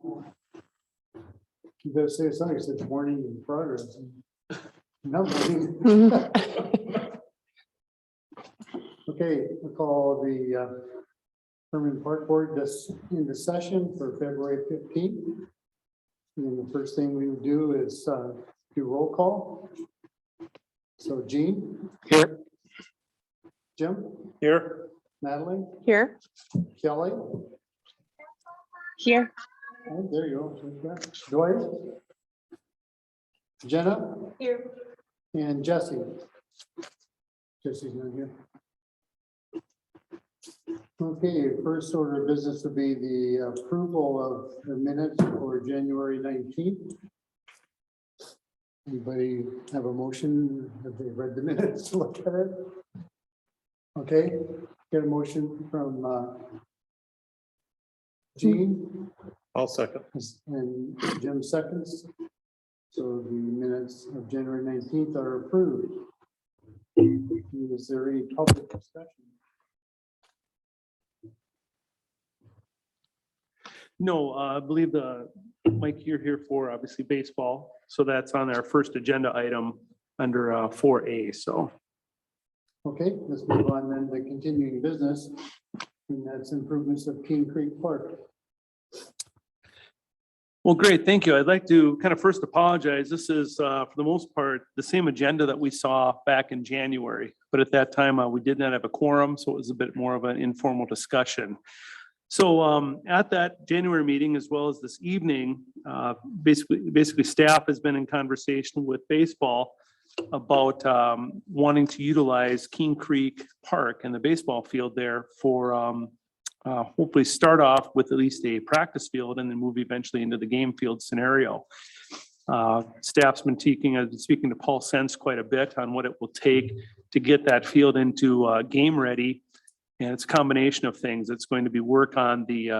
You better say something, it's a morning in progress. No. Okay, we'll call the Herman Park Board into session for February 15th. And the first thing we would do is do roll call. So Gene? Here. Jim? Here. Natalie? Here. Kelly? Here. Oh, there you go. Dwight? Jenna? Here. And Jesse? Jesse's not here. Okay, first order of business will be the approval of the minutes for January 19th. Anybody have a motion? Have they read the minutes to look at it? Okay, get a motion from Gene. I'll second. And Jim seconds. So the minutes of January 19th are approved. Is there any public discussion? No, I believe Mike, you're here for obviously baseball. So that's on our first agenda item under 4A. So. Okay, let's move on then to continuing business. And that's improvements of King Creek Park. Well, great. Thank you. I'd like to kind of first apologize. This is for the most part, the same agenda that we saw back in January. But at that time, we did not have a quorum. So it was a bit more of an informal discussion. So at that January meeting, as well as this evening, basically staff has been in conversation with baseball about wanting to utilize King Creek Park and the baseball field there for hopefully start off with at least a practice field and then move eventually into the game field scenario. Staff's been speaking to Paul Sense quite a bit on what it will take to get that field into game ready. And it's a combination of things. It's going to be work on the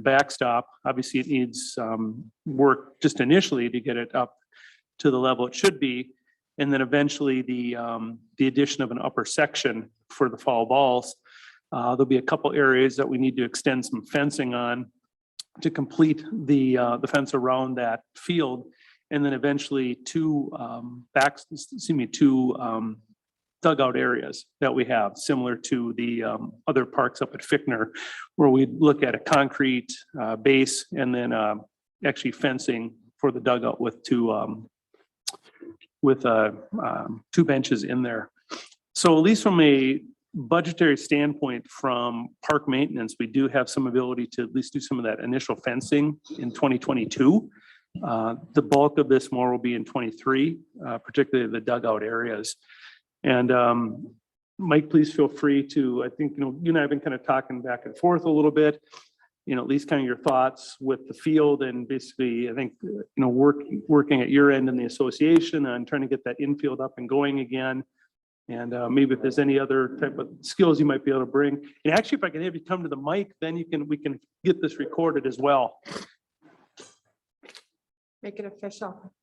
backstop. Obviously, it needs work just initially to get it up to the level it should be. And then eventually the addition of an upper section for the foul balls. There'll be a couple areas that we need to extend some fencing on to complete the fence around that field. And then eventually two dugout areas that we have, similar to the other parks up at Fickner, where we look at a concrete base and then actually fencing for the dugout with two benches in there. So at least from a budgetary standpoint from park maintenance, we do have some ability to at least do some of that initial fencing in 2022. The bulk of this more will be in 23, particularly the dugout areas. And Mike, please feel free to, I think, you and I have been kind of talking back and forth a little bit, at least kind of your thoughts with the field and basically, I think, working at your end in the association and trying to get that infield up and going again. And maybe if there's any other type of skills you might be able to bring. And actually, if I can have you come to the mic, then we can get this recorded as well. Make it official.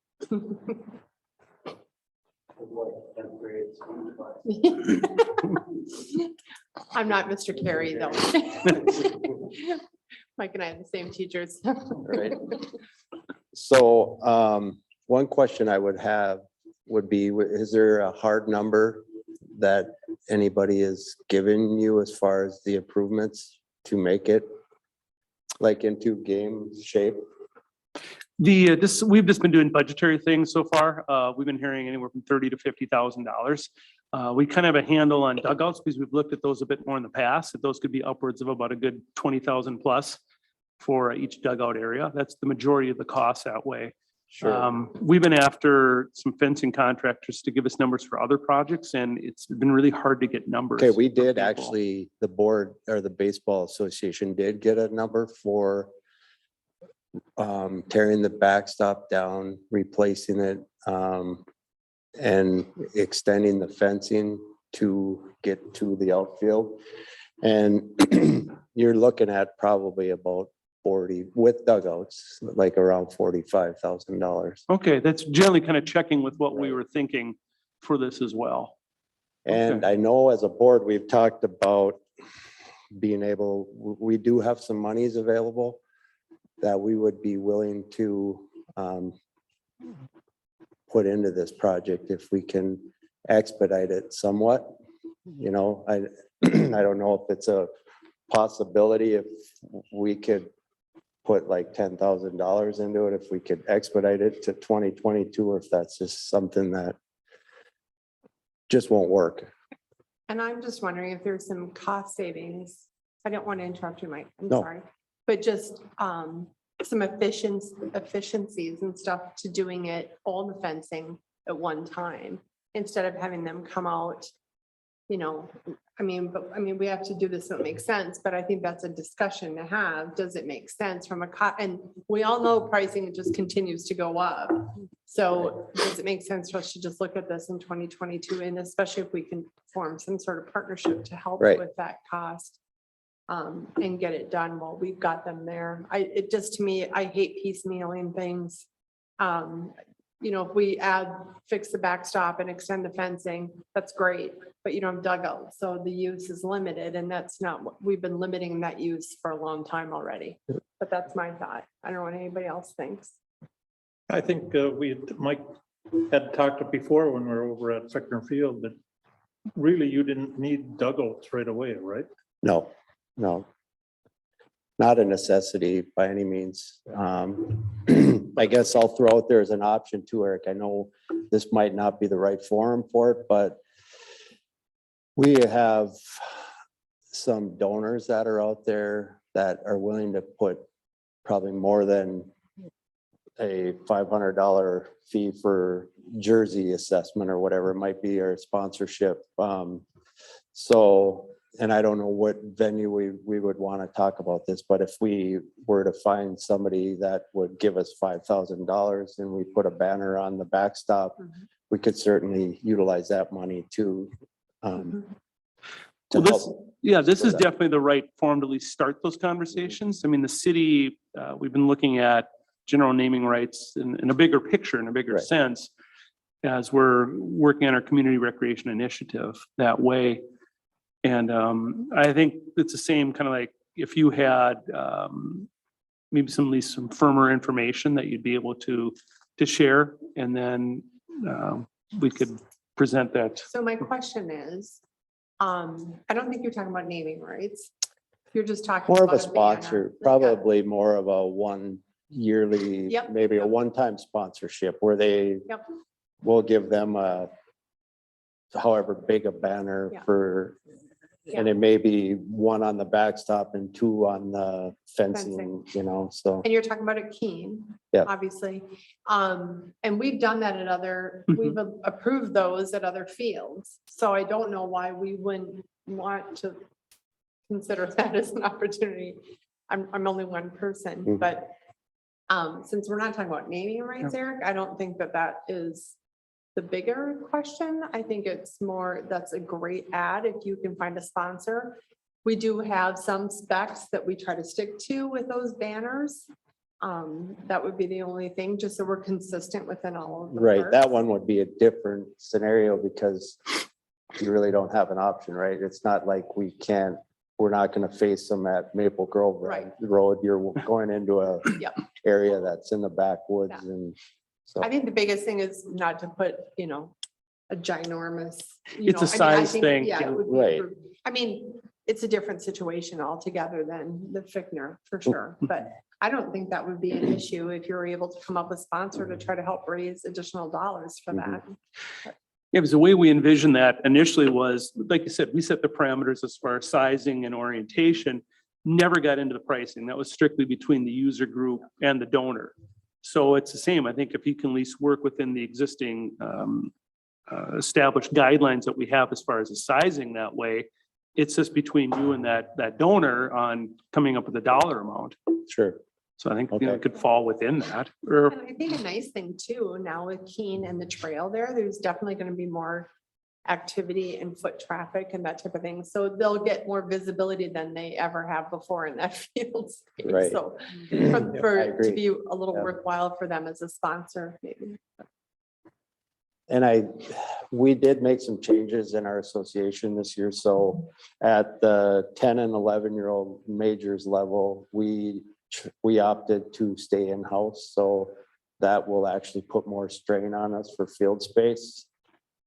I'm not Mr. Carey though. Mike and I have the same teachers. Right. So one question I would have would be, is there a hard number that anybody is giving you as far as the improvements to make it like into game shape? We've just been doing budgetary things so far. We've been hearing anywhere from $30,000 to $50,000. We kind of have a handle on dugouts because we've looked at those a bit more in the past. That those could be upwards of about a good 20,000 plus for each dugout area. That's the majority of the costs that way. Sure. We've been after some fencing contractors to give us numbers for other projects, and it's been really hard to get numbers. Okay, we did for people. actually, the board or the baseball association did get a number for tearing the backstop down, replacing it, and extending the fencing to get to the outfield. And you're looking at probably about 40 with dugouts, like around $45,000. Okay, that's generally kind of checking with what we were thinking for this as well. And Okay. I know as a board, we've talked about being able, we do have some monies available that we would be willing to put into this project if we can expedite it somewhat. You know, I don't know if it's a possibility if we could put like $10,000 into it, if we could expedite it to 2022, or if that's just something that just won't work. And I'm just wondering if there's some cost savings. I don't want to interrupt you, Mike. I'm No. sorry. But just some efficiencies and stuff to doing it, all the fencing at one time, instead of having them come out, you know, I mean, we have to do this so it makes sense, but I think that's a discussion to have. Does it make sense from and we all know pricing just continues to go up. So does it make sense for us to just look at this in 2022, and especially if we can form some sort of partnership to help Right. with that cost? And get it done while we've got them there. It just, to me, I hate piecemealing things. You know, if we fix the backstop and extend the fencing, that's great, but you don't have dugouts, so the use is limited, and that's not what, we've been limiting that use for a long time already. But that's my thought. I don't know what anybody else thinks. I think Mike had talked before when we were over at Fickner Field that really you didn't need dugouts right away, right? No, not a necessity by any means. I guess I'll throw out there as an option too, Eric. I know this might not be the right forum for it, but we have some donors that are out there that are willing to put probably more than a $500 fee for jersey assessment or whatever it might be, or sponsorship. And I don't know what venue we would want to talk about this, but if we were to find somebody that would give us $5,000 and we put a banner on the backstop, we could certainly utilize that money to Well, help. this is definitely the right forum to at least start those conversations. I mean, the city, we've been looking at general naming rights in a bigger picture, in a bigger Right. sense, as we're working on our community recreation initiative that way. And I think it's the same kind of like if you had maybe at least some firmer information that you'd be able to share, and then we could present that. So my question is, I don't think you're talking about naming rights. You're just talking. More of a about banner. sponsor, Like a- probably more of a one yearly, Yep, maybe a yep. one-time sponsorship where they Yep. will give them a however big a banner Yeah. for, and it may be one on the backstop and two on the fencing, you know, so. And you're talking about a Keene. Yeah. Obviously. And we've done that at other, we've approved those at other fields. So I don't know why we wouldn't want to consider that as an opportunity. I'm only one person, Mhm. but since we're not talking about naming rights, Eric, I don't think that is the bigger question. I think it's more, that's a great ad if you can find a sponsor. We do have some specs that we try to stick to with those banners. That would be the only thing, just so we're consistent within all of the Right, that parks. one would be a different scenario because you really don't have an option, right? It's not like we're not gonna face them at Maple Grove Right. Road. You're going into a Yep. area that's in the backwoods Yeah. and so. I think the biggest thing is not to put, a ginormous. It's a size thing, Yeah, it would be Right. I mean, it's a different situation altogether than the Fickner, for sure, but I don't think that would be an issue if you're able to come up with a sponsor to try to help raise additional dollars for that. Yeah, because the way we envisioned that initially was, like you said, we set the parameters as far as sizing and orientation, never got into the pricing. That was strictly between the user group and the donor. So it's the same. I think if you can at least work within the existing established guidelines that we have as far as the sizing that way, it's just between you and that donor on coming up with a dollar amount. Sure, So I think, Okay. it could fall within that. Or And I think a nice thing too, now with Keene and the trail there's definitely gonna be more activity and foot traffic and that type of thing. So they'll get more visibility than they ever have before in that field. space. Right. So I to agree. be a little Yeah. worthwhile for them as a sponsor, maybe. And we did make some changes in our association this year. So at the 10 and 11-year-old majors level, we we opted to stay in-house, so that will actually put more strain on us for field space.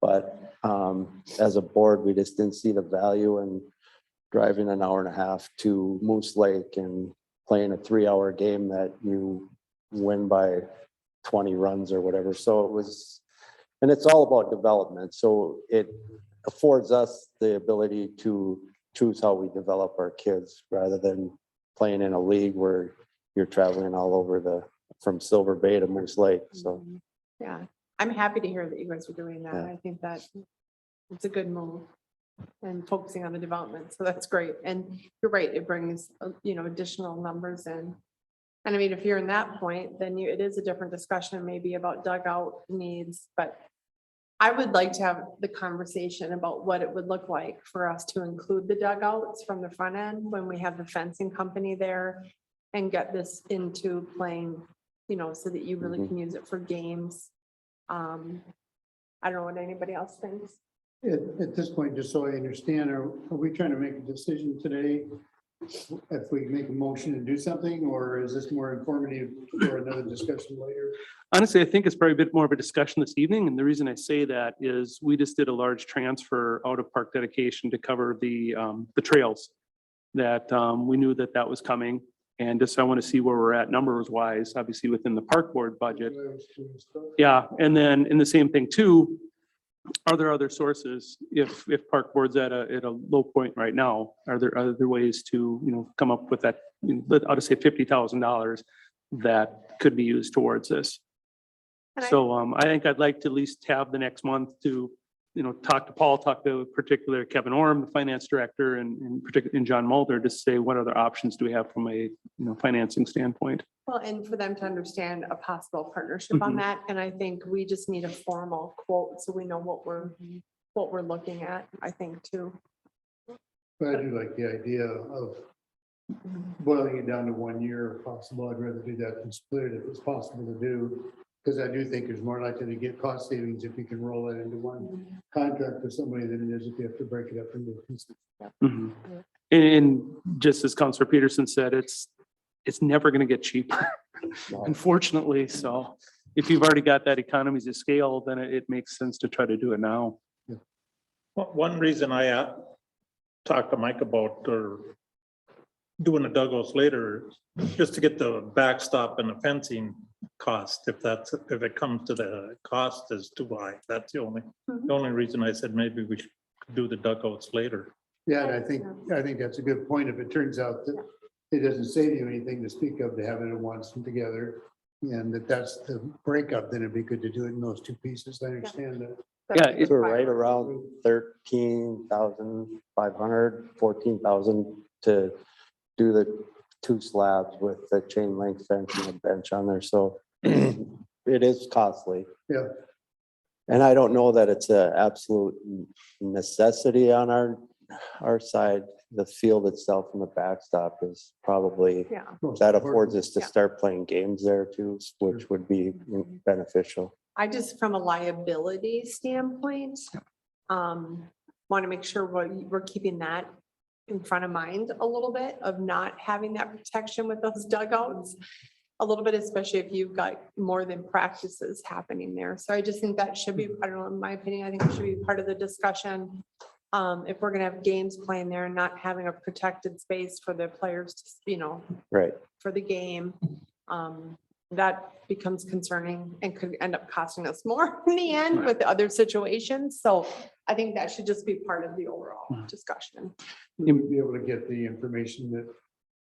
But as a board, we just didn't see the value in driving an hour and a half to Moose Lake and playing a 3-hour game that you win by 20 runs or whatever. So it was, and it's all about development. So it affords us the ability to choose how we develop our kids rather than playing in a league where you're traveling all over from Silver Bay to Moose Lake. So, Yeah, I'm happy to hear that you guys are doing that. Yeah. I think that it's a good move and focusing on the development. So that's great. And you're right, it brings, additional numbers in. And I mean, if you're in that point, then it is a different discussion maybe about dugout needs, but I would like to have the conversation about what it would look like for us to include the dugouts from the front end when we have the fencing company there and get this into playing, so that you really can use it for games. I don't know what anybody else thinks. At this point, just so I understand, are we trying to make a decision today? If we make a motion to do something, or is this more informative for another discussion later? Honestly, I think it's probably a bit more of a discussion this evening. And the reason I say that is we just did a large transfer out of park dedication to cover the trails that we knew that was coming. And just, I want to see where we're at numbers wise, obviously within the park board budget. Yeah. And then in the same thing too, are there other sources? If park board's at a low point right now, are there other ways to, come up with that, I'll just say $50,000 that could be used towards this? And So I think I'd like to at least have the next month to, talk to Paul, talk to particular Kevin Orm, the finance director, and John Mulder to say what other options do we have from a financing standpoint. Well, and for them to understand a possible partnership on that. And I think we just need a formal quote so we know what we're looking at, I think too. But I do like the idea of boiling it down to 1 year if possible. I'd rather do that than split it if it's possible to do. Because I do think there's more likely to get cost savings if you can roll it into one contract with somebody than it is if you have to break it up into pieces. Mhm. And just as Councilor Peterson said, it's never going to get cheaper, unfortunately. So if you've already got that economies of scale, then it makes sense to try to do it now. One reason I talked to Mike about or doing the dugouts later, just to get the backstop and the fencing cost, if it comes to the cost is too high. That's the only reason I said maybe we should do the dugouts later. Yeah, and I think that's a good point. If it turns out that it doesn't save you anything to speak of to have it at once and together, and that's the breakup, then it'd be good to do it in those two pieces. I understand that. Yeah, so right around 13,500, 14,000 to do the 2 slabs with the chain link fence and a bench on there. So it is costly. Yeah. And I don't know that it's an absolute necessity on our side. The field itself and the backstop is probably, Yeah. that affords us to Yeah. start playing games there too, which would be beneficial. I just, from a liability standpoint, want to make sure we're keeping that in front of mind a little bit of not having that protection with those dugouts. A little bit, especially if you've got more than practices happening there. So I just think that should be, I don't know, in my opinion, I think it should be part of the discussion. If we're gonna have games playing there and not having a protected space for the players to, Right. for the game, that becomes concerning and could end up costing us more in the end with the other situations. So I think that should just be part of the overall discussion. We'd be able to get the information that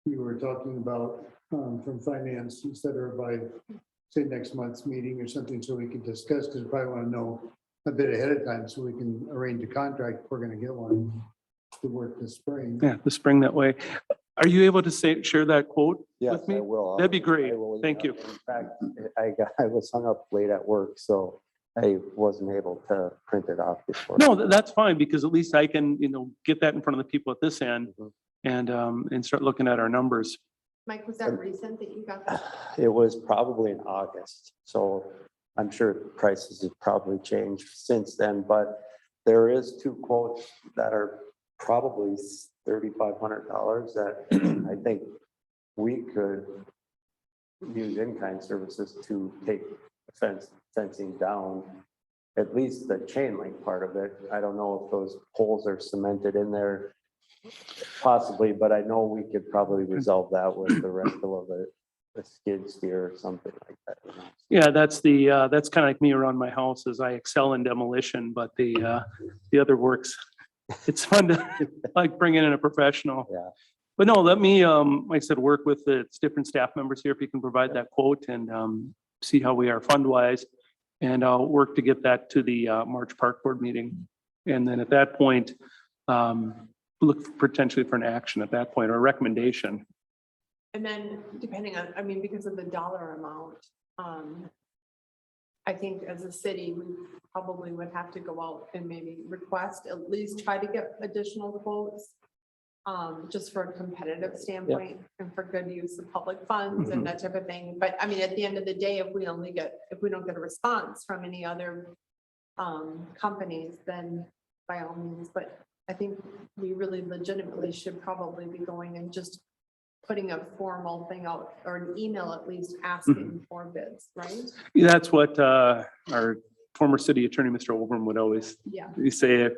you were talking about from finance, et cetera, by say next month's meeting or something, so we can discuss, because we probably want to know a bit ahead of time so we can arrange a contract if we're going to get one to work this spring. Yeah, the spring that way. Are you able to share that quote Yes, with me? I will. That'd be great. I will. Thank you. In fact, I was hung up late at work, so I wasn't able to print it off before. No, that's fine, because at least I can, get that in front of the people at this end Mhm. and start looking at our numbers. Mike, was that recent that you got that? It was probably in August, so I'm sure prices have probably changed since then, but there is 2 quotes that are probably $3,500 that I think we could use in-kind services to take fencing down, at least the chain link part of it. I don't know if those poles are cemented in there possibly, but I know we could probably resolve that with the rental of a skid steer or something like that. You know? Yeah, that's kind of like me around my house is I excel in demolition, but the other works. It's fun to like bring in a professional. Yeah. But no, let me, like I said, work with the different staff members here if you can provide that quote and see how we are fund wise. And I'll work to get that to the March Park Board meeting. And then at that point, look potentially for an action at that point or a recommendation. And then depending on, I mean, because of the dollar amount, I think as a city, we probably would have to go out and maybe request, at least try to get additional quotes. Just for a competitive standpoint and for good use of public funds and that type of thing. But I mean, at the end of the day, if we don't get a response from any other companies, then by all means, but I think we really legitimately should probably be going and just putting a formal thing out or an email at least asking for bids, right? Yeah, that's what our former city attorney, Mr. Overman, would always say.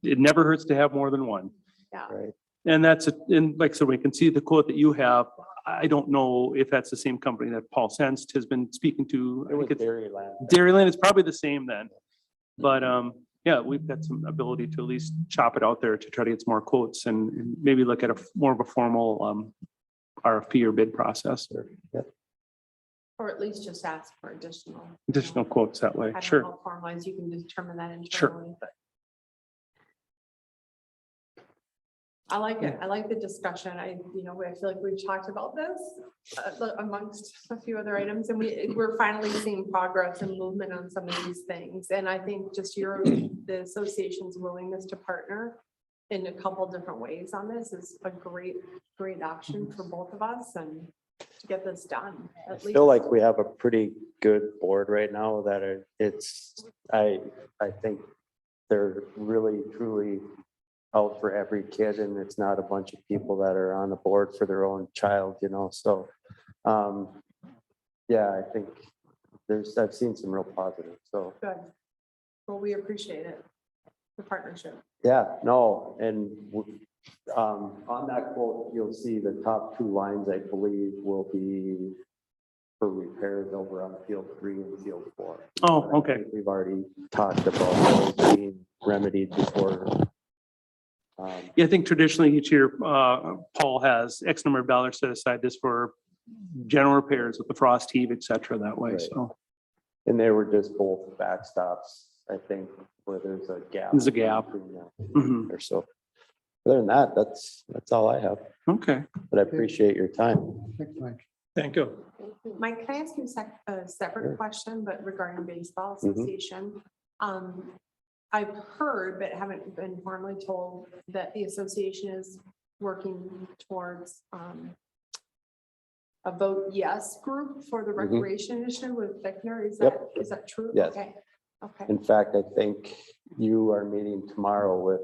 It never hurts to have more than one. Yeah. Right. And and like, so we can see the quote that you have. I don't know if that's the same company that Paul Senst has been speaking to. It was Dairyland. Dairyland is probably the same then. But yeah, we've got some ability to at least chop it out there to try to get some more quotes and maybe look at more of a formal RFP or bid process. Yeah. Or at least just ask for Additional quotes that way. I don't Sure. know how formalized you can determine that Sure. internally, but. I like it. I like the discussion. I feel like we've talked about this amongst a few other items and we're finally seeing progress and movement on some of these things. And I think just the association's willingness to partner in a couple different ways on this is a great option for both of us and to get this done. I feel like we have a pretty good board right now that I think they're really truly out for every kid and it's not a bunch of people that are on the board for their own child, so yeah, I think I've seen some real positive, so. Good. Well, we appreciate it, the partnership. Yeah, no, and on that quote, you'll see the top two lines, I believe, will be for repairs over on field 3 and field 4. Oh, okay. I think we've already talked about those being remedied before. Yeah, I think traditionally each year, Paul has X number of dollars set aside just for general repairs with the frost heave, et cetera, that way. Right. So. And they were just both backstops, I think, where there's a gap. There's a gap. Mhm. Or so. Other than that, that's all I have, Okay. but I appreciate your time. Thanks, Mike. Thank you. Mike, can I ask you a separate Sure. question, but regarding baseball association? I've heard, but haven't been formally told that the association is working towards a vote yes group for the recreation initiative with Fickner. Is that true? Yes. Okay. Okay. In fact, I think you are meeting tomorrow with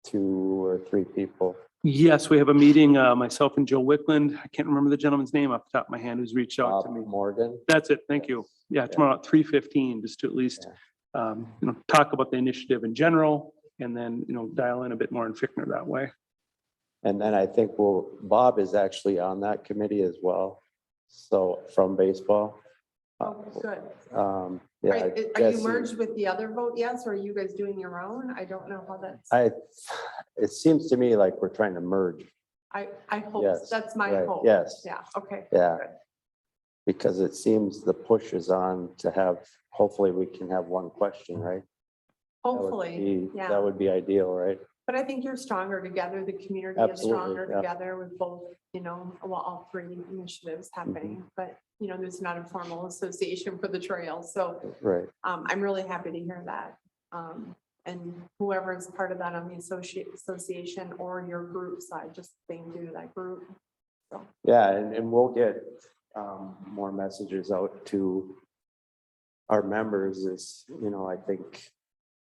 2 or 3 people. Yes, we have a meeting, myself and Joe Wickland. I can't remember the gentleman's name off the top of my hand who's reached out to me. Morgan. That's it. Thank you. Yeah, tomorrow at 3:15, just to at least, talk about the initiative in general and then, dial in a bit more in Fickner that way. And then I think Bob is actually on that committee as well. So from baseball. Oh, good. Yeah. Are I you guess merged with the other vote yes, or are you guys doing your own? I don't know how that's, it seems to me like we're trying to merge. I hope, Yes, that's my right, hope. yes. Yeah, okay. Yeah. Good. Because it seems the push is on to have, hopefully we can have one question, right? Hopefully, yeah. That would be ideal, right? But I think you're stronger together. The community is Absolutely, stronger yeah. together with both, all 3 initiatives happening. But, there's not a formal association for the trail. So Right. I'm really happy to hear that. And whoever is part of that on the association or your group side, just thank you to that group. So, Yeah, and we'll get more messages out to our members is, I think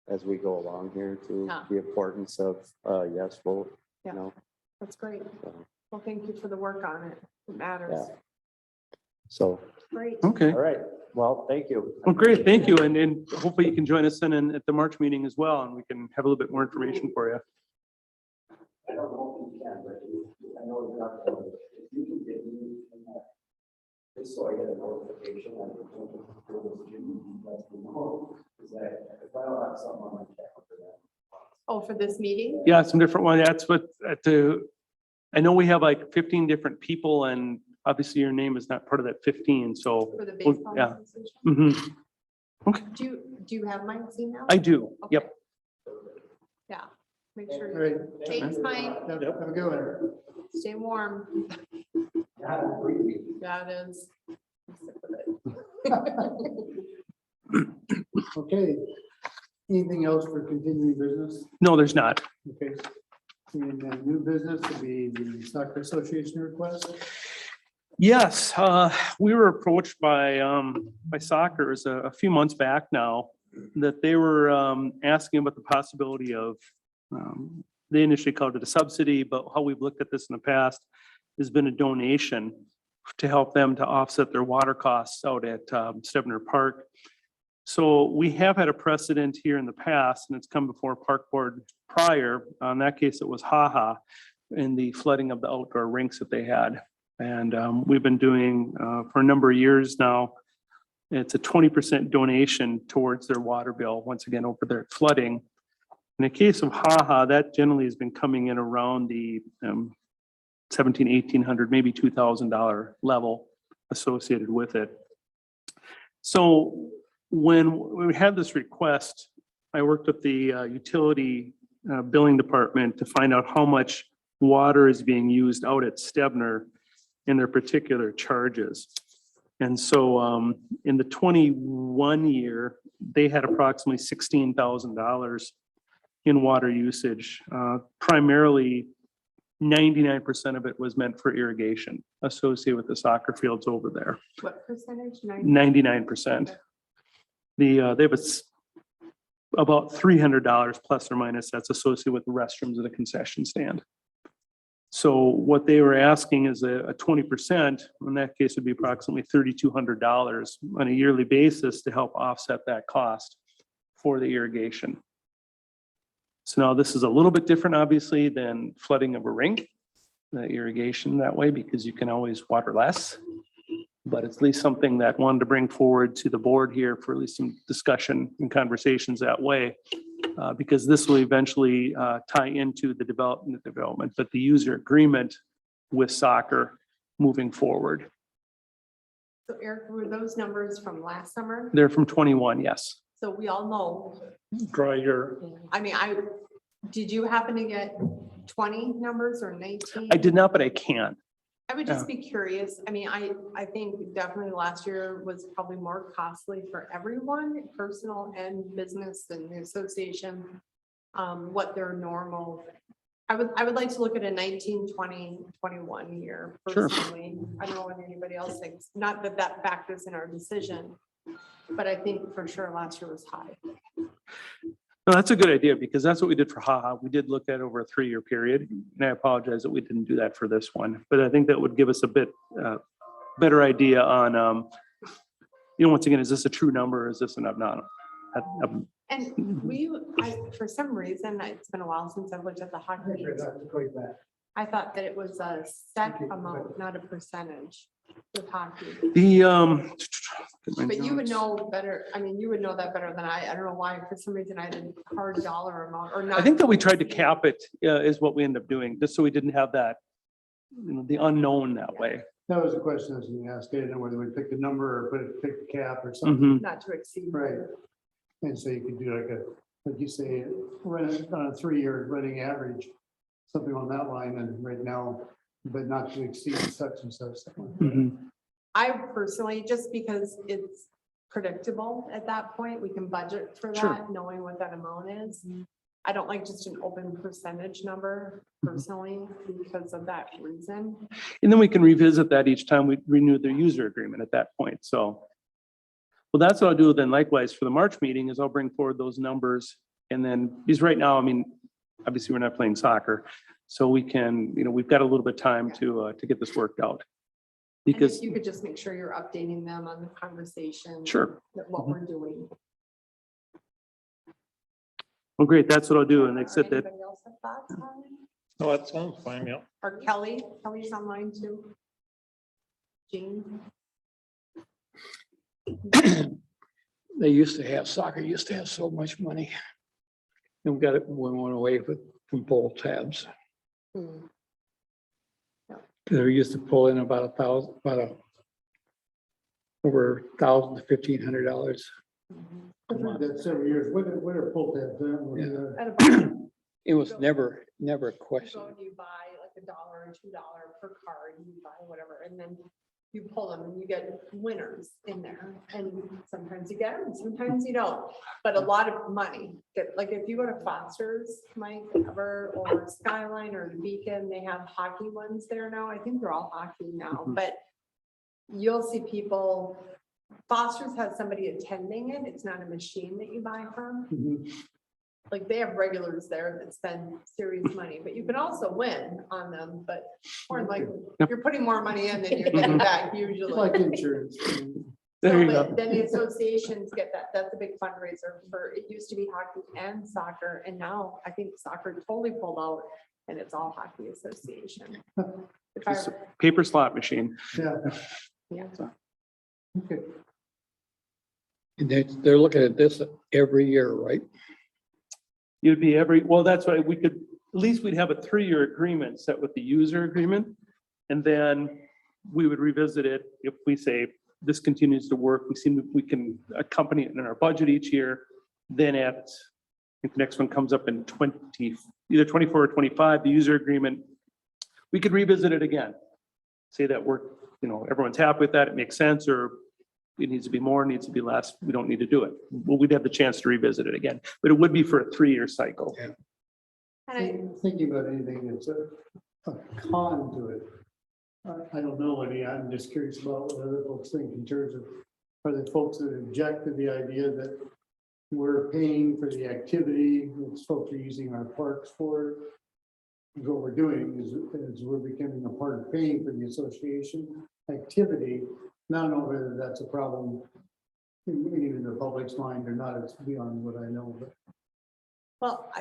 as we go along here to Yeah. the importance of yes vote, Yeah. That's great. so. Well, thank you for the work on it. It matters. So, Great. Okay. all right, well, thank you. Well, great, thank you. And hopefully you can join us at the March meeting as well, and we can have a little bit more information for you. I don't know if you can, but I know it's not, if you can get me in that. Just so I get a notification, I don't know if you let me know, is that if I don't have something on my calendar then. Oh, for this meeting? Yeah, some different one. That's what, I know we have like 15 different people, and obviously your name is not part of that 15, so. For the Well, baseball yeah. association? Mhm. Do you have my email? I do, yep. Yeah, make sure. Great. Thanks, Mike. Have a good one. Stay warm. Yeah, agree. Yeah, it is. I'm sick of it. Okay. Anything else for continuing business? No, there's not. Okay. And then new business would be the soccer association request. Yes, we were approached by Soccer's a few months back now, that they were asking about the possibility of, they initially called it a subsidy, but how we've looked at this in the past has been a donation to help them to offset their water costs out at Stebner Park. So we have had a precedent here in the past, and it's come before Park Board prior. In that case, it was HaHa in the flooding of the outdoor rinks that they had. And we've been doing for a number of years now. It's a 20% donation towards their water bill, once again, over their flooding. In the case of HaHa, that generally has been coming in around the $1,700, $1,800, maybe $2,000 level associated with it. So when we had this request, I worked with the utility billing department to find out how much water is being used out at Stebner in their particular charges. And so in the 21 year, they had approximately $16,000 in water usage. Primarily 99% of it was meant for irrigation associated with the soccer fields over there. What percentage? 99%. They have about $300 plus or minus that's associated with the restrooms of the concession stand. So what they were asking is a 20%, in that case would be approximately $3,200 on a yearly basis to help offset that cost for the irrigation. So now this is a little bit different, obviously, than flooding of a rink, the irrigation that way, because you can always water less. But it's at least something that wanted to bring forward to the board here for at least some discussion and conversations that way. Because this will eventually tie into the development, but the user agreement with soccer moving forward. So Eric, were those numbers from last summer? They're from 21, yes. So we all know, Draw your, I mean, did you happen to get 20 numbers or 19? I did not, but I can. I would just be curious. I mean, I think definitely last year was probably more costly for everyone, personal and business and the association. What their normal, I would like to look at a 19, 20, 21 year Sure. personally. I don't know what anybody else thinks. Not that that factors in our decision, but I think for sure last year was high. No, that's a good idea, because that's what we did for HaHa. We did look at over a 3-year period, and I apologize that we didn't do that for this one, but I think that would give us a bit better idea on, once again, is this a true number? Or is this an abnormal? And for some reason, it's been a while since I've looked at the hockey games. I thought that it was a set amount, not a percentage with hockey. But you would know better. I mean, you would know that better than I. I don't know why, for some reason, I didn't hard dollar amount or not. I think that we tried to cap it, is what we ended up doing, just so we didn't have that, the unknown that way. That was a question I was going to ask, I didn't know whether we pick the number or pick the cap or something. Mhm. Not to exceed. Right. And so you could do like you say, run it on a 3-year running average, something on that line, and right now, but not to exceed such and such. Mhm. I personally, just because it's predictable at that point, we can budget for Sure. that, knowing what that amount is. I don't like just an open percentage number personally because of that reason. And then we can revisit that each time we renew the user agreement at that point. So, well, that's what I'll do then likewise for the March meeting is I'll bring forward those numbers. And then, because right now, I mean, obviously we're not playing soccer. So we can, we've got a little bit of time to get this worked out. And Because, if you could just make sure you're updating them on the conversation. sure. That what we're doing. Well, great. That's what I'll do. And except that, Anybody else have thoughts on it? No, that sounds fine, yeah. Or Kelly's online too. Jean, They used to have, soccer used to have so much money. And we got it, we went away with, from both tabs. Hmm. They used to pull in about over $1,000 to $1,500. I've heard that several years. What are full tabs? at about, It was never a you question. go and you buy like $1 or $2 per card, you buy whatever, and then you pull them and you get winners in there. And sometimes you get them, sometimes you don't, but a lot of money. Like if you go to Foster's, Mike, ever, or Skyline or the Beacon, they have hockey ones there now. I think they're all hockey now, but you'll see people, Foster's has somebody attending it. It's not a machine that you buy from. Mhm. Like they have regulars there that spend serious money, but you can also win on them, but more like you're putting more money in than you're getting back usually. Like insurance. there you So, go. but then the associations get that, that's a big fundraiser for, it used to be hockey and soccer, and now I think soccer totally pulled out and it's all hockey association. If I- Just a paper slot machine. Yeah. Yeah. Okay. And they're looking at this every year, right? You'd be well, that's why we could, at least we'd have a 3-year agreement set with the user agreement. And then we would revisit it if we say this continues to work, we can accompany it in our budget each year. Then if the next one comes up in either 24 or 25, the user agreement, we could revisit it again. Say that everyone's happy with that, it makes sense, or it needs to be more, needs to be less, we don't need to do it. Well, we'd have the chance to revisit it again, but it would be for a 3-year cycle. And I, Thinking about anything that's a con to it. I don't know any, I'm just curious about what other folks think in terms of, are there folks that object to the idea that we're paying for the activity, that folks are using our parks for it? Because what we're doing is we're becoming a part of paying for the association activity. Now, I don't know whether that's a problem in the public's mind or not, it's beyond what I know, but. well,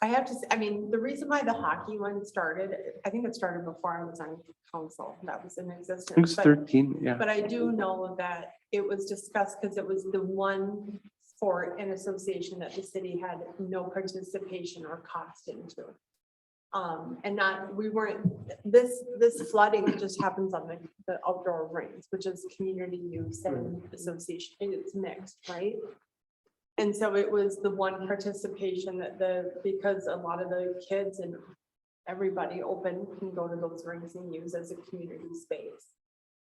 I have to say, I mean, the reason why the hockey one started, I think it started before I was on council, that was in I think existence. it's But 13, yeah. But I do know that it was discussed because it was the one sport and association that the city had no participation or cost into. And we weren't, this flooding just happens on the outdoor rings, which is community use and association, and it's mixed, right? And so it was the one participation that because a lot of the kids and everybody open can go to those rings and use as a community space.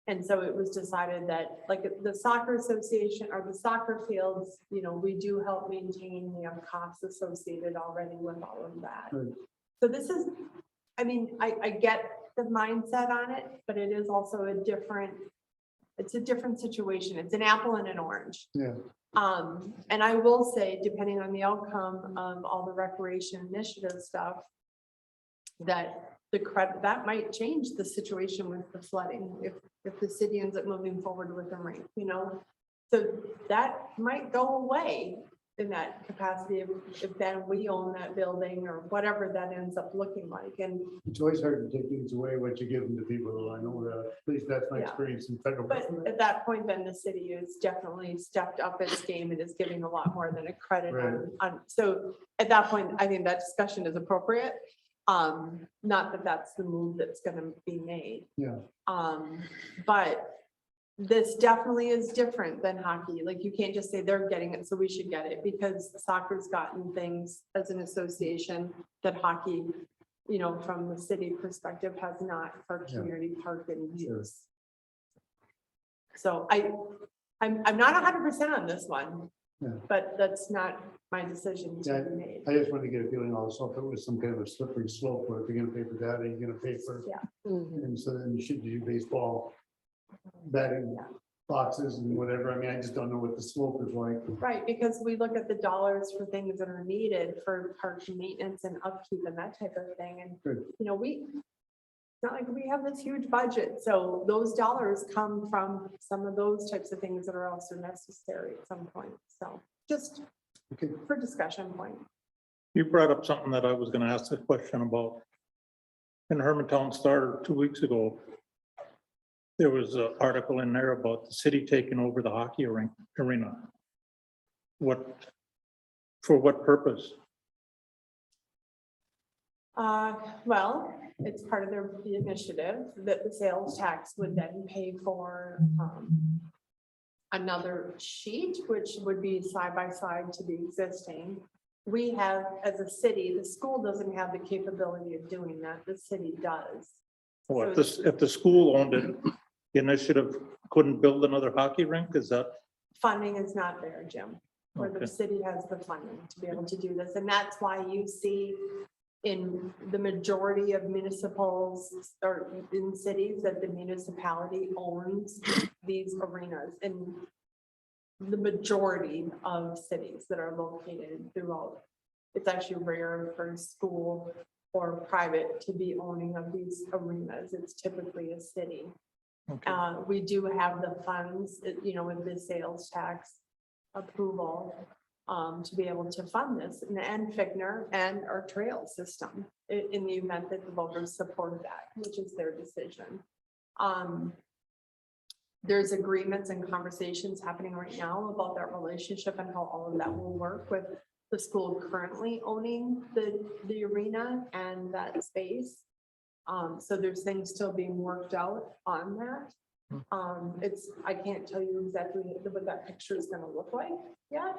And so it was decided that like the soccer association or the soccer fields, we do help maintain, we have costs associated already with all of that. Right. So this is, I mean, I get the mindset on it, but it is also it's a different situation. It's an apple and an orange. Yeah. And I will say, depending on the outcome of all the recreation initiative stuff, that that might change the situation with the flooding if the city ends up moving forward with the rink, so that might go away in that capacity if then we own that building or whatever that ends up looking like. And It's always hard to take things away what you give them to people, though. I know that, at least that's my Yeah. experience in federal but government. at that point, then the city has definitely stepped up its game and is giving a lot more than a credit Right. on. So at that point, I think that discussion is appropriate. Not that that's the move that's gonna be made. Yeah. But this definitely is different than hockey. Like you can't just say they're getting it, so we should get it, because soccer's gotten things as an association that hockey, from the city perspective has not for Yeah. community park and Sure. use. So I'm not 100% on this one, Yeah. but that's not my decision Yeah, to be made. I just want to get a feeling also if it was some kind of a slippery slope where if you're gonna pay for that, you're gonna pay for. Yeah. And so then you should do baseball, batting Yeah. boxes and whatever. I mean, I just don't know what the slope is like. Right, because we look at the dollars for things that are needed for park maintenance and upkeep and that type of thing. And, Good. It's not like we have this huge budget, so those dollars come from some of those types of things that are also necessary at some point, so just Okay. for discussion point. You brought up something that I was gonna ask a question about. In Hermantown Star 2 weeks ago, there was an article in there about the city taking over the hockey arena. For what purpose? Well, it's part of the initiative that the sales tax would then pay for, another sheet, which would be side by side to the existing. We have, as a city, the school doesn't have the capability of doing that. The city does. Or if the school owned it, the initiative couldn't build another hockey rink, is that? Funding is not there, Jim, where the Okay. city has the funding to be able to do this. And that's why you see in the majority of municipals or in cities that the municipality owns these arenas in the majority of cities that are located throughout. It's actually rare for a school or private to be owning of these arenas. It's typically a city. Okay. We do have the funds, you know, with the sales tax approval, to be able to fund this and Fickner and our trail system in the event that the voters support that, which is their decision. There's agreements and conversations happening right now about that relationship and how all of that will work with the school currently owning the arena and that space. So there's things still being worked out on that. I can't tell you exactly what that picture is gonna look like yet.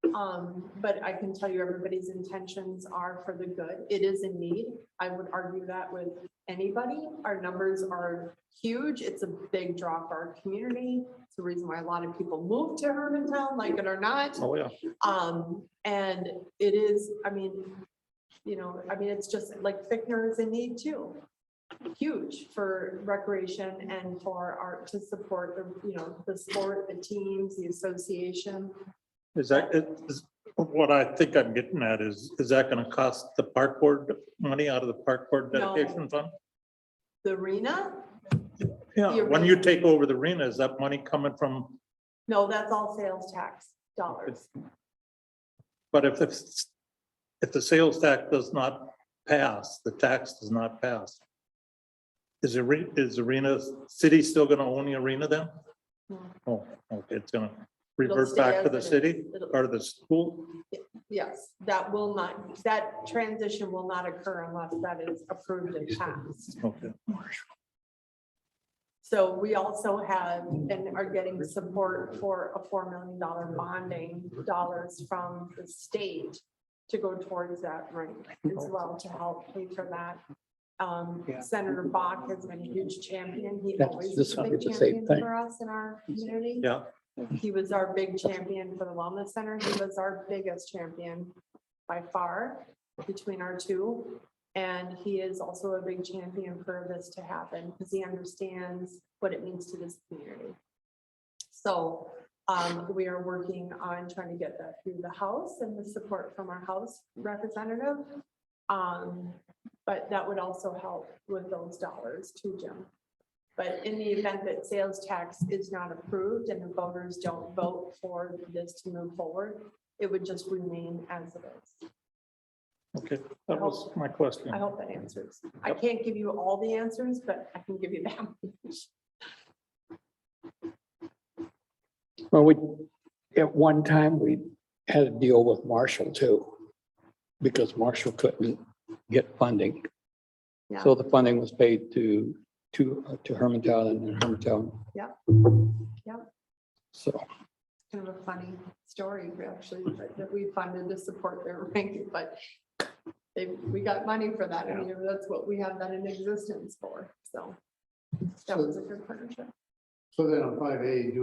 But I can tell you everybody's intentions are for the good. It is a need. I would argue that with anybody. Our numbers are huge. It's a big draw for our community. It's the reason why a lot of people move to Hermantown, like it or not. Oh, yeah. And it is, I mean, it's just like Fickner is in need too. Huge for recreation and for art to support the sport, the teams, the association. What I think I'm getting at is that gonna cost the park board money out of the park board No. dedication fund? The arena? Yeah, The when you take over the arena, is that money coming from, No, that's all sales tax dollars. but if the sales tax does not pass, the tax does not pass. Is arena, city still gonna own the arena then? No. Oh, okay, it's gonna It'll revert stay back to as the it city is. It'll- or the school? Yes, that transition will not occur unless that is approved and passed. Okay. So we also have and are getting support for a $4 million bonding dollars from the state to go towards that rink as well to help pay for that. Senator Bach has been a huge champion. He That's- always this is a will big be the same champion thing. for us in our community. Yeah, He was our big champion for the wellness center. He was our biggest champion by far between our two. And he is also a big champion for this to happen because he understands what it means to this community. So we are working on trying to get that through the House and the support from our House representative. But that would also help with those dollars too, Jim. But in the event that sales tax is not approved and the voters don't vote for this to move forward, it would just remain as it is. okay, that was my question. I hope that answers. I can't give you all the answers, but I can give you that. Well, at one time, we had a deal with Marshall too, because Marshall couldn't get funding. Yeah. So the funding was paid to Hermantown and Hermantown. Yeah. Yeah. So, Kind of a funny story, actually, that we funded to support their ranking, but we got money for that. I mean, that's what we have that in existence for. So that was a good partnership. So then on 5A, do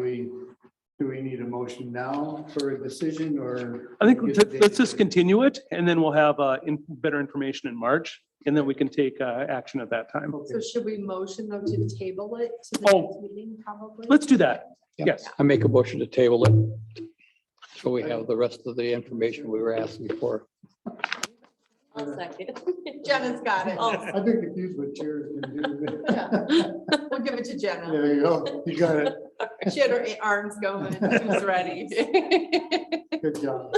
we need a motion now for a decision or? I think let's just continue it and then we'll have better information in March and then we can take action at that time. So should we motion though to table it to the Oh. next meeting probably? Let's do that. yeah, Yes. I make a motion to table it. So we have the rest of the information we were asking for. I'll second. Jenna's got it. I've been confused what chairs can do. We'll give it to Jenna. There you go. You got it. She had her arms going. She was ready. Good job.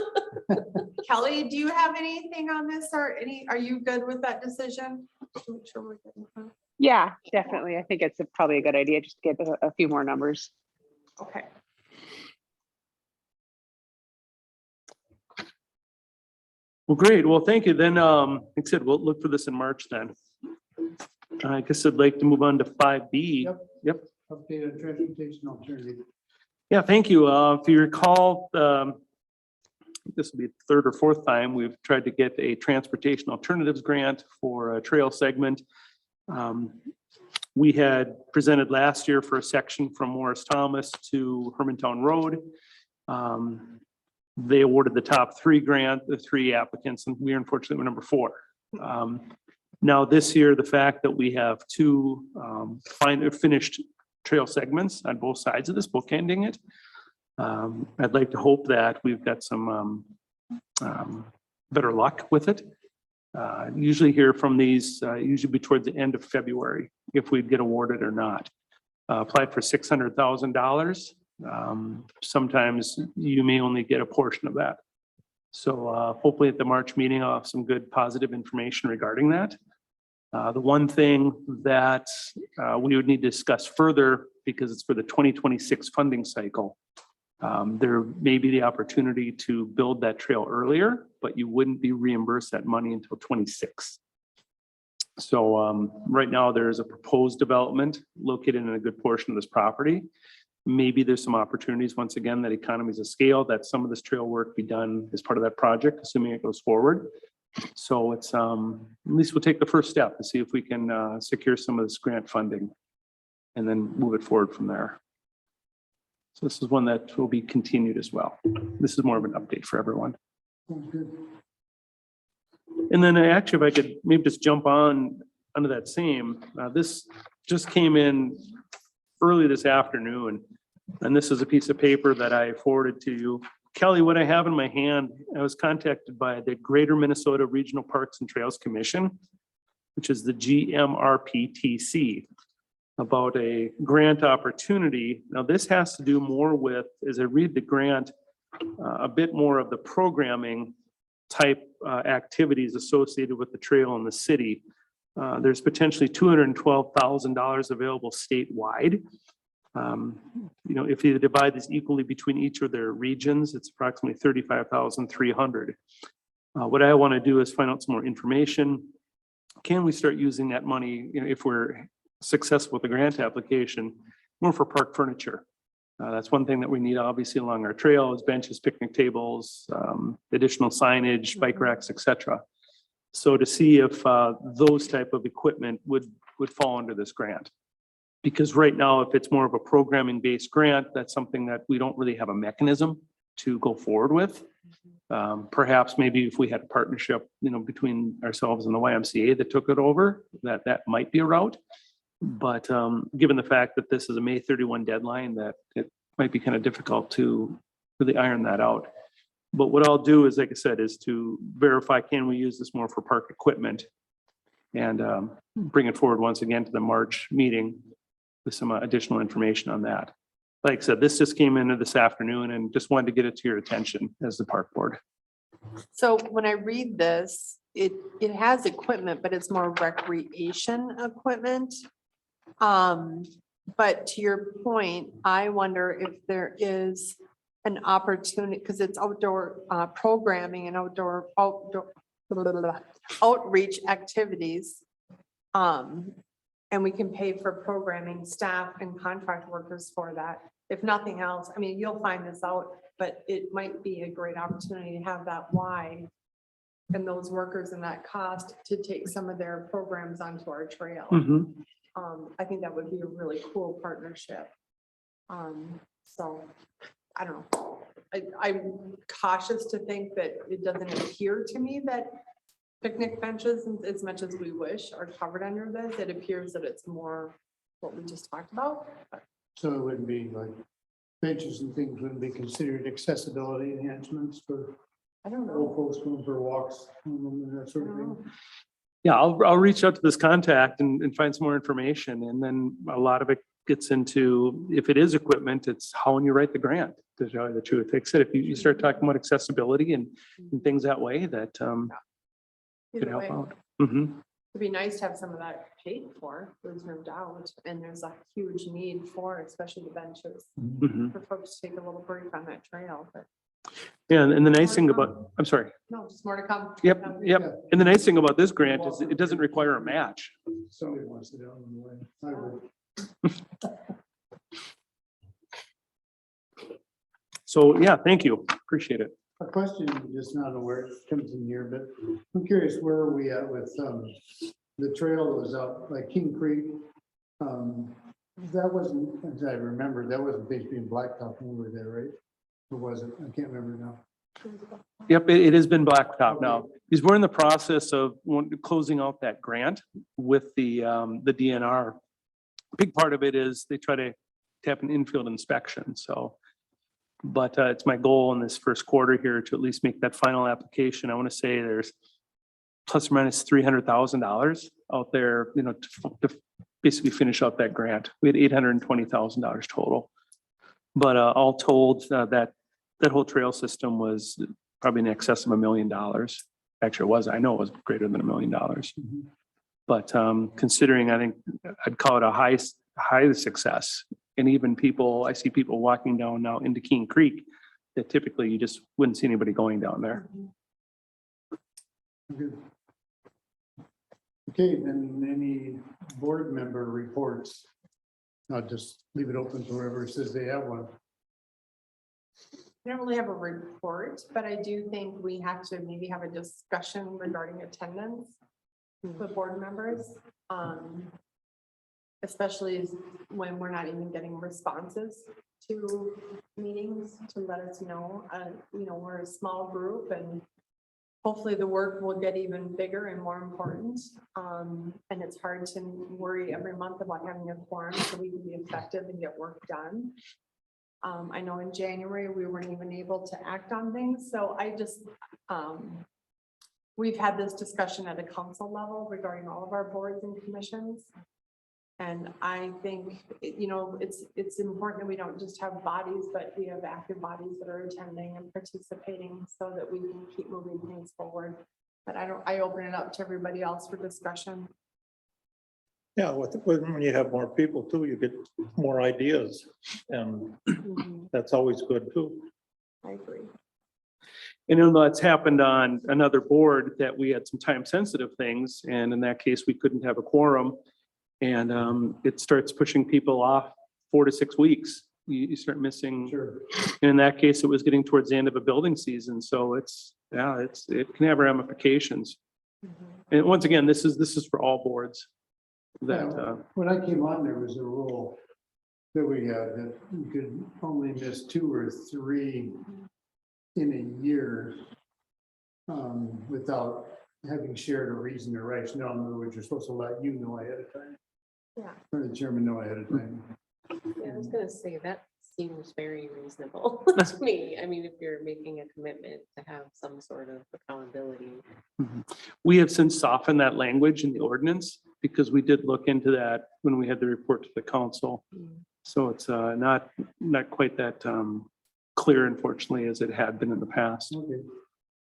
Kelly, do you have anything on this or are you good with that decision? To make sure we're good with that. Yeah, definitely. I think it's probably a good idea just to get a few more numbers. Okay. Well, great. Well, thank you. Then, like I said, we'll look for this in March then. I guess I'd like to move on to 5B. Yep. Updated transportation alternative. Yeah, thank you. If you recall, this will be the third or fourth time we've tried to get a transportation alternatives grant for a trail segment. We had presented last year for a section from Morris Thomas to Hermantown Road. They awarded the top the three applicants, and we unfortunately were number 4. Now this year, the fact that we have 2 finished trail segments on both sides of this, bookending it, I'd like to hope that we've got some better luck with it. Usually hear from these, usually be towards the end of February, if we'd get awarded or not. Applied for $600,000. Sometimes you may only get a portion of that. So hopefully at the March meeting, I'll have some good positive information regarding that. The one thing that we would need to discuss further, because it's for the 2026 funding cycle, there may be the opportunity to build that trail earlier, but you wouldn't be reimbursed that money until 26. So right now there is a proposed development located in a good portion of this property. Maybe there's some opportunities, once again, that economies of scale, that some of this trail work be done as part of that project, assuming it goes forward. So it's at least we'll take the first step to see if we can secure some of this grant funding and then move it forward from there. So this is one that will be continued as well. This is more of an update for everyone. Sounds good. And then actually, if I could maybe just jump on under that same, this just came in early this afternoon, and this is a piece of paper that I forwarded to you. Kelly, what I have in my hand, I was contacted by the Greater Minnesota Regional Parks and Trails Commission, which is the GMRPTC, about a grant opportunity. Now, this has to do more with, as I read the grant, a bit more of the programming type activities associated with the trail in the city. There's potentially $212,000 available statewide. If you divide this equally between each of their regions, it's approximately $35,300. What I want to do is find out some more information. Can we start using that money, if we're successful with the grant application, more for park furniture? That's one thing that we need, obviously, along our trails: benches, picnic tables, additional signage, bike racks, etc. So to see if those type of equipment would fall under this grant. Because right now, if it's more of a programming based grant, that's something that we don't really have a mechanism to go forward with. Perhaps maybe if we had a partnership, between ourselves and the YMCA that took it over, that might be a route. But given the fact that this is a May 31 deadline, that it might be kind of difficult to really iron that out. But what I'll do is, like I said, is to verify, can we use this more for park equipment, and bring it forward once again to the March meeting with some additional information on that. Like I said, this just came in this afternoon, and just wanted to get it to your attention as the park board. So when I read this, it has equipment, but it's more recreation equipment. But to your point, I wonder if there is an opportunity, because it's outdoor programming and outdoor outreach activities. And we can pay for programming staff and contract workers for that. If nothing else, I mean, you'll find this out, but it might be a great opportunity to have that wide and those workers and that cost to take some of their programs onto our trail. I think that would be a really cool partnership. So I don't know. I'm cautious to think that it doesn't appear to me that picnic benches, as much as we wish, are covered under this. It appears that it's more what we just talked about. So it wouldn't be like benches and things wouldn't be considered accessibility enhancements for I don't know. Old folks going for walks, and that I sort of don't thing. know. Yeah, I'll reach out to this contact and find some more information. And then a lot of it gets into, if it is equipment, it's how you write the grant, to tell you the truth. Like I said, if you start talking about accessibility and things that way, that could Either help way, out. Mhm. it'd be nice to have some of that paid for, there's no doubt, and there's a huge need for, especially the benches, Mhm. for folks to take a little break on that trail, but Yeah, and the nice thing about, I'm sorry. no, just more to come. Yep, yep. Yeah. And the nice thing about this grant is it doesn't require a match. Somebody wants it out in the way. I would. So, yeah, thank you. Appreciate it. A question, just not aware it comes in here, but I'm curious, where are we at with, the trail that was out, like King Creek? That wasn't, as I remember, that wasn't basically in blacktop when we were there, right? Or was it? I can't remember now. Yep, it has been blacktop now. Because we're in the process of closing out that grant with the DNR. Big part of it is they try to tap an infield inspection, so. But it's my goal in this first quarter here to at least make that final application. I want to say there's plus or minus $300,000 out there, you know, to basically finish out that grant. We had $820,000 total. But all told, that whole trail system was probably in excess of $1 million. Actually, it was, I know it was greater than $1 million. But considering, I think I'd call it a high success. And even people, I see people walking down now into King Creek that typically you just wouldn't see anybody going down there. Good. Okay, then any board member reports? I'll just leave it open to whoever says they have one. I don't really have a report, but I do think we have to maybe have a discussion regarding attendance with board members. Especially when we're not even getting responses to meetings to let us know, you know, we're a small group and hopefully the work will get even bigger and more important. And it's hard to worry every month about having a quorum so we can be effective and get work done. I know in January, we weren't even able to act on things. So I just, we've had this discussion at a council level regarding all of our boards and commissions. And I think, you know, it's important that we don't just have bodies, but we have active bodies that are attending and participating so that we can keep moving things forward. But I open it up to everybody else for discussion. Yeah, when you have more people too, you get more ideas and that's always good too. I agree. And you know, that's happened on another board that we had some time sensitive things. And in that case, we couldn't have a quorum. And it starts pushing people off 4 to 6 weeks. You start missing. Sure. And in that case, it was getting towards the end of a building season. So it can have ramifications. And once again, this is for all boards. That When I came on, there was a rule that we had that you could only miss 2 or 3 in a year without having shared a reason or rationale. In other words, you're supposed to let you know ahead of time. Yeah. Or the chairman know ahead of time. Yeah, I was gonna say, that seems very reasonable to me. I mean, if you're making a commitment to have some sort of accountability. we have since softened that language in the ordinance because we did look into that when we had the report to the council. So it's not quite that clear, unfortunately, as it had been in the past. Okay.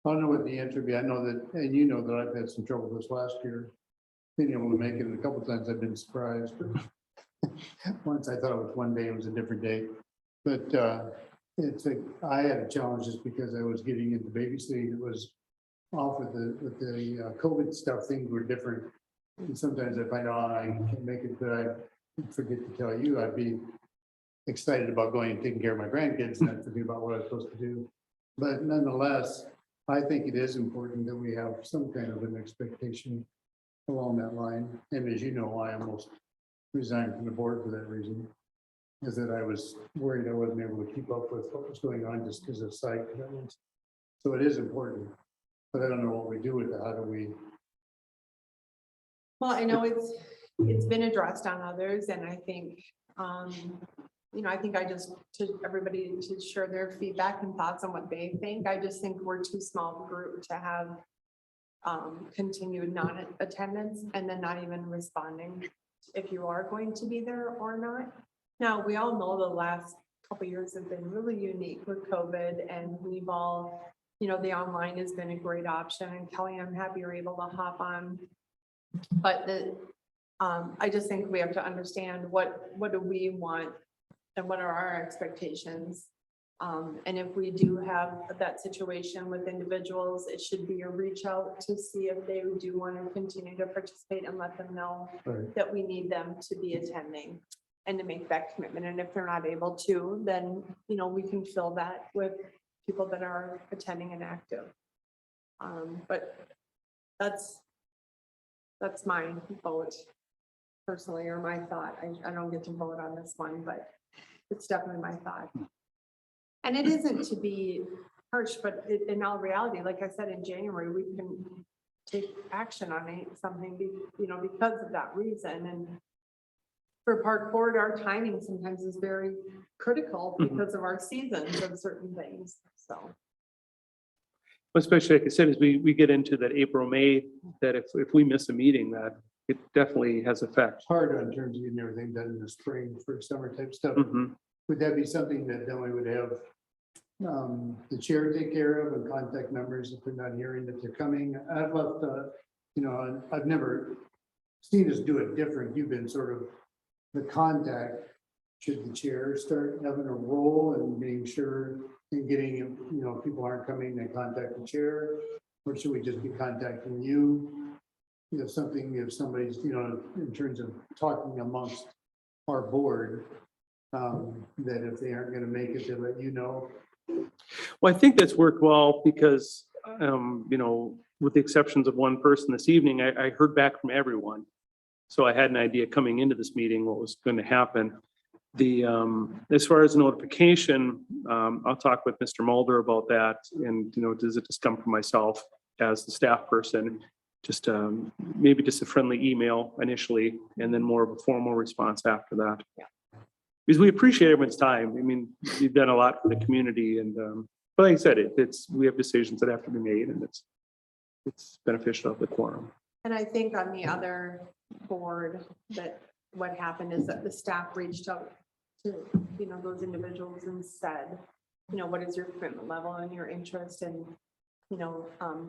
I don't know what the answer would be. I know that, and you know that I've had some trouble this last year. Being able to make it, a couple of times I've been surprised, but once I thought it was one day, it was a different day. But I had a challenge just because I was getting into babysitting. It was off with the COVID stuff, things were different. And sometimes I find out I can't make it, but I forget to tell you, I'd be excited about going and taking care of my grandkids and I'd forget about what I was supposed to do. But nonetheless, I think it is important that we have some kind of an expectation along that line. And as you know, I almost resigned from the board for that reason. Is that I was worried I wasn't able to keep up with what was going on just because of site commitments. So it is important, but I don't know what we do with it. How do we? Well, I know it's been addressed on others, and I think I think to everybody to share their feedback and thoughts on what they think. I just think we're too small of a group to have continued non-attendance and then not even responding if you are going to be there or not. Now, we all know the last couple of years have been really unique with COVID, and we've all, the online has been a great option, and Kelly, I'm happy you're able to hop on. But I just think we have to understand what do we want and what are our expectations. And if we do have that situation with individuals, it should be a reach out to see if they do want to continue to participate and let them know Right. that we need them to be attending and to make that commitment. And if they're not able to, then, we can fill that with people that are attending and active. But that's my vote personally, or my thought. I don't get to vote on this one, but it's definitely my thought. And it isn't to be harsh, but in all reality, like I said, in January, we can take action on something, because of that reason. And for Park Board, our timing sometimes is very critical because of our seasons of certain things, so. Especially like I said, as we get into that April, May, that if we miss a meeting, that it definitely has effect. Hard on terms of getting everything done in the spring for summer type stuff. Mhm. Would that be something that then we would have the chair take care of and contact members if they're not hearing that they're coming? I've left, I've never seen us do it different. You've been sort of the contact. Should the chair start having a role and being sure and getting, people aren't coming, they contact the chair? Or should we just be contacting you? If somebody's, in terms of talking amongst our board, that if they aren't gonna make it, to let you know. Well, I think that's worked well because, with the exceptions of one person this evening, I heard back from everyone. So I had an idea coming into this meeting what was going to happen. As far as notification, I'll talk with Mr. Mulder about that. And, does it just come from myself as the staff person? Just maybe just a friendly email initially, and then more of a formal response after that. Yeah. Because we appreciate everyone's time. I mean, you've done a lot for the community, and but like I said, we have decisions that have to be made, and it's beneficial of the quorum. And I think on the other board, that what happened is that the staff reached out to, those individuals and said, what is your commitment level and your interest? And,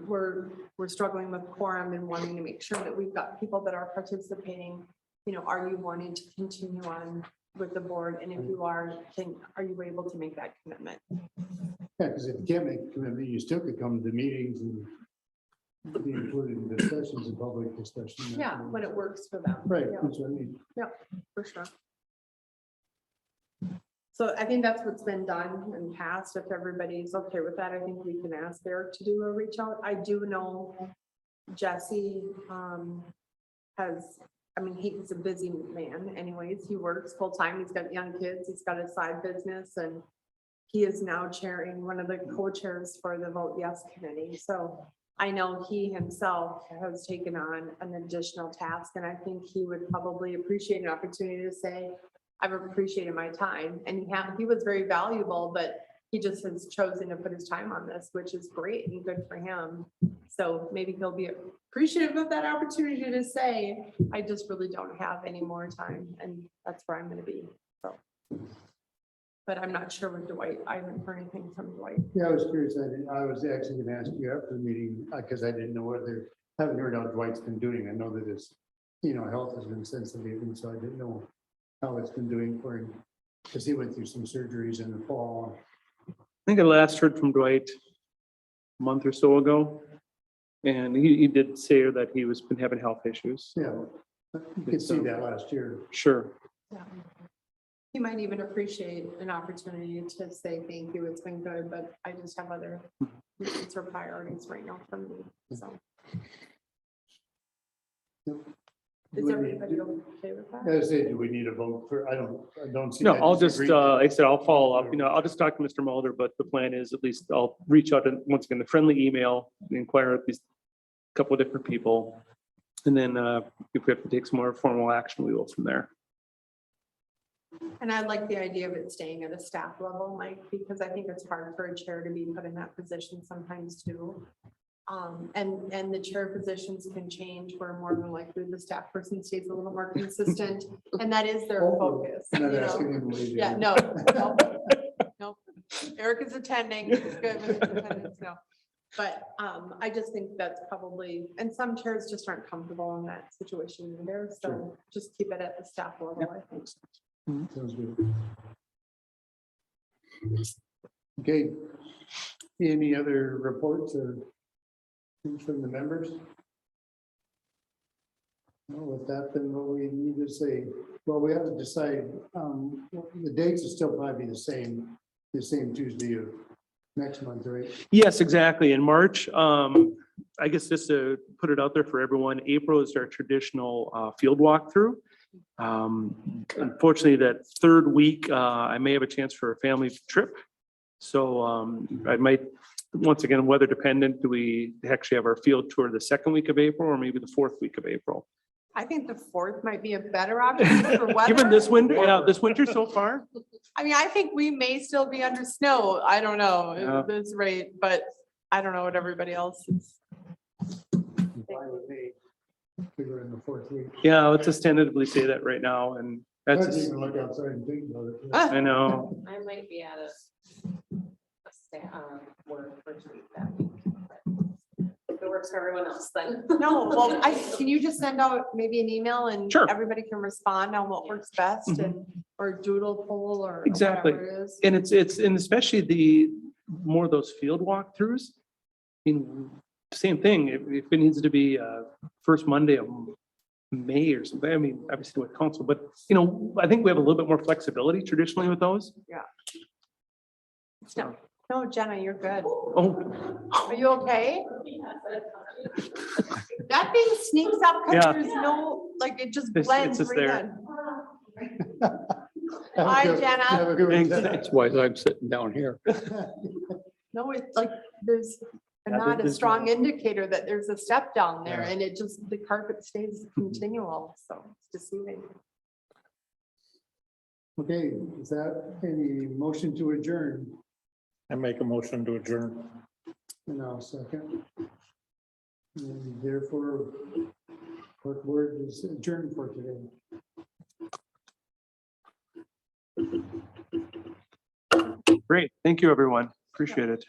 we're struggling with quorum and wanting to make sure that we've got people that are participating. Are you wanting to continue on with the board? And if you are you able to make that commitment? Yeah, because if you can't make a commitment, you still could come to meetings and be included in discussions and public discussion. Yeah, when it works for them. Right, Yeah, that's what I mean. for sure. So I think that's what's been done in the past. If everybody's okay with that, I think we can ask Eric to do a reach out. I do know Jesse he's a busy man anyways. He works full time. He's got young kids. He's got a side business, and he is now chairing one of the co-chairs for the Vote Yes Committee. So I know he himself has taken on an additional task, and I think he would probably appreciate an opportunity to say, I've appreciated my time. And he was very valuable, but he just has chosen to put his time on this, which is great and good for him. So maybe he'll be appreciative of that opportunity to say, I just really don't have any more time, and that's where I'm going to be. So, but I'm not sure with Dwight. I haven't heard anything from Dwight. Yeah, I was curious. I was actually gonna ask you after the meeting, because I didn't know I haven't heard how Dwight's been doing. I know that his, health has been sensitive, and so I didn't know how it's been doing for him, because he went through some surgeries in the fall. I think I last heard from Dwight a month or so ago, and he did say that he was been having health issues. Yeah, you could see that last year. Sure. Yeah. He might even appreciate an opportunity to say thank you. It's been good, but I just have other needs or priorities right now from me. So is everybody okay with that? As I said, do we need a vote for, I don't see. No, that I'll just, disagreement. like I said, I'll follow up, I'll just talk to Mr. Mulder, but the plan is at least I'll reach out and once again, the friendly email, inquire with these couple of different people. And then if we have to take some more formal action, we will from there. And I like the idea of it staying at a staff level, Mike, because I think it's hard for a chair to be put in that position sometimes too. And the chair positions can change where more than likely the staff person stays a little more consistent, and that is their focus. I'm you not know? asking him to leave. Yeah, no. Nope. Eric is attending. He's good with attendance now. But I just think that's probably, and some chairs just aren't comfortable in that situation either. So just keep it at the staff level, I think. Sounds good. Okay. Any other reports or things from the members? Well, with that, then what we need to say, well, we have to decide, the dates will still probably be the same Tuesday of next month, right? Yes, exactly. In March, I guess just to put it out there for everyone, April is our traditional field walkthrough. Unfortunately, that third week, I may have a chance for a family trip. So I might, once again, weather dependent, do we actually have our field tour the second week of April or maybe the fourth week of April? I think the 4th might be a better option for weather. Given this winter, yeah, this winter so far, I mean, I think we may still be under snow. I don't know Yeah. at this rate, but I don't know what everybody else is. Fine with me. Figure in the fourth week. yeah, let's just tentatively say that right now. And I that's, didn't just- even look outside and think about it. I know. I might be at a work retreat that week. If it works for everyone else, then. No, well, can you just send out maybe an email and Sure. everybody can respond on what works best Mhm. and, or doodle poll or Exactly. whatever it is. And it's, and especially the more of those field walkthroughs. I mean, same thing, if it needs to be first Monday of May or something, I mean, obviously with council, but you know, I think we have a little bit more flexibility traditionally with those. No, no, Jenna, you're good. Oh, Are you okay? That thing sneaks up Yeah. because there's no, like, it just It's blends just right there. in. Have a Bye, good- Jenna. have a good Thanks. weekend. That's why I'm sitting down here. No, it's like, there's Yeah, not a there's strong no- indicator that there's a step down there Yeah. and it just, the carpet stays continual, so it's deceiving. Okay, is that any motion to adjourn? I make a motion to adjourn. And I'll second. And therefore, court word is adjourned for today. great. Thank you, everyone. Appreciate it.